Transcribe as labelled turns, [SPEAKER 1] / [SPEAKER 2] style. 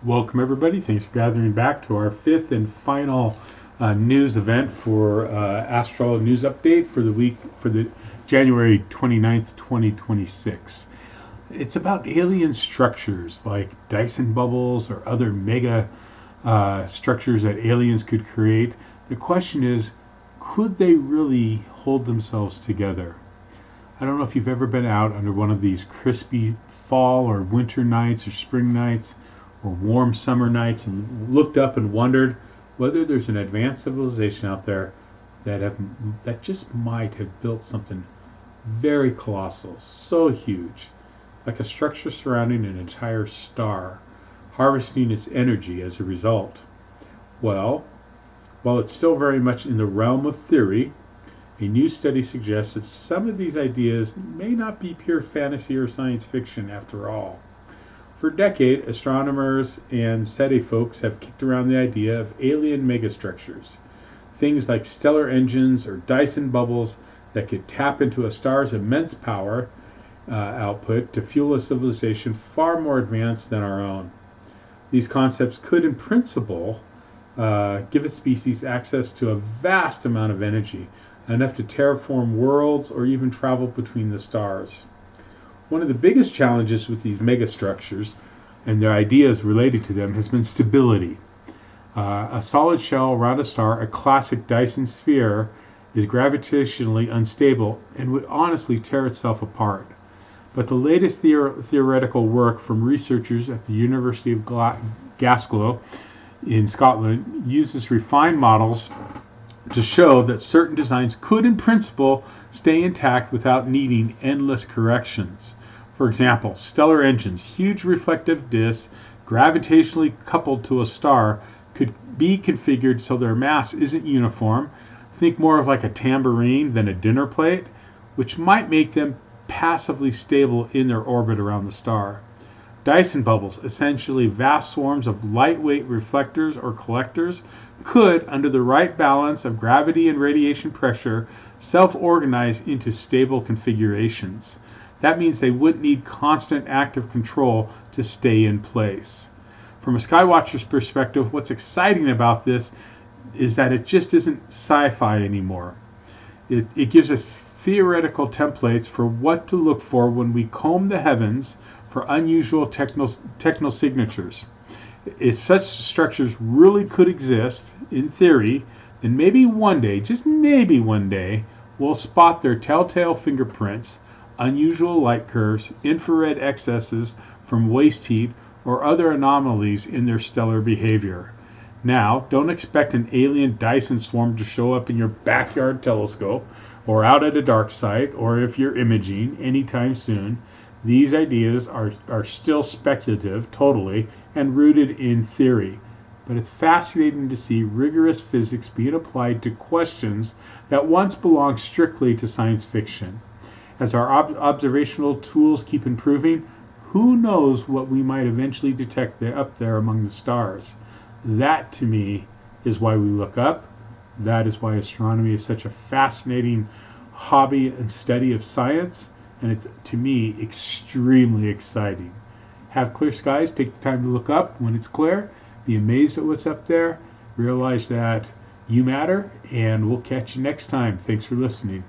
[SPEAKER 1] Welcome everybody. Thanks for gathering back to our fifth and final news event for Astro News Update for the week for the January 29th, 2026. It's about alien structures like Dyson Bubbles or other mega structures that aliens could create. The question is, could they really hold themselves together? I don't know if you've ever been out under one of these crispy fall or winter nights or spring nights or warm summer nights and looked up and wondered whether there's an advanced civilization out there that just might have built something very colossal, so huge, like a structure surrounding an entire star, harvesting its energy as a result. Well, while it's still very much in the realm of theory, a new study suggests that some of these ideas may not be pure fantasy or science fiction after all. For a decade, astronomers and SETI folks have kicked around the idea of alien megastructures, things like stellar engines or Dyson bubbles that could tap into a star's immense power output to fuel a civilization far more advanced than our own. These concepts could, in principle, give a species access to a vast amount of energy, enough to terraform worlds or even travel between the stars. One of the biggest challenges with these megastructures and their ideas related to them has been stability. A solid shell around a star, a classic Dyson sphere, is gravitationally unstable and would honestly tear itself apart. But the latest theoretical work from researchers at the University of Glasgow in Scotland uses refined models to show that certain designs could, in principle, stay intact without needing endless corrections. For example, stellar engines, huge reflective disks, gravitationally coupled to a star, could be configured so their mass isn't uniform. Think more of like a tambourine than a dinner plate, which might make them passively stable in their orbit around the star. Dyson bubbles, essentially vast swarms of lightweight reflectors or collectors, could, under the right balance of gravity and radiation pressure, self-organize into stable configurations. That means they wouldn't need constant active control to stay in place. From a skywatcher's perspective, what's exciting about this is that it just isn't sci-fi anymore. It gives us theoretical templates for what to look for when we comb the heavens for unusual techno signatures. If such structures really could exist, in theory, then maybe one day, just maybe one day, we'll spot their telltale fingerprints, unusual light curves, infrared excesses from waste heat, or other anomalies in their stellar behavior. Now, don't expect an alien Dyson swarm to show up in your backyard telescope, or out at a dark site, or if you're imaging anytime soon. These ideas are still speculative, totally, and rooted in theory. But it's fascinating to see rigorous physics being applied to questions that once belonged strictly to science fiction. As our observational tools keep improving, who knows what we might eventually detect up there among the stars. That, to me, is why we look up. That is why astronomy is such a fascinating hobby and study of science. And it's, to me, extremely exciting. Have clear skies, take the time to look up when it's clear, be amazed at what's up there, realize that you matter, and we'll catch you next time. Thanks for listening.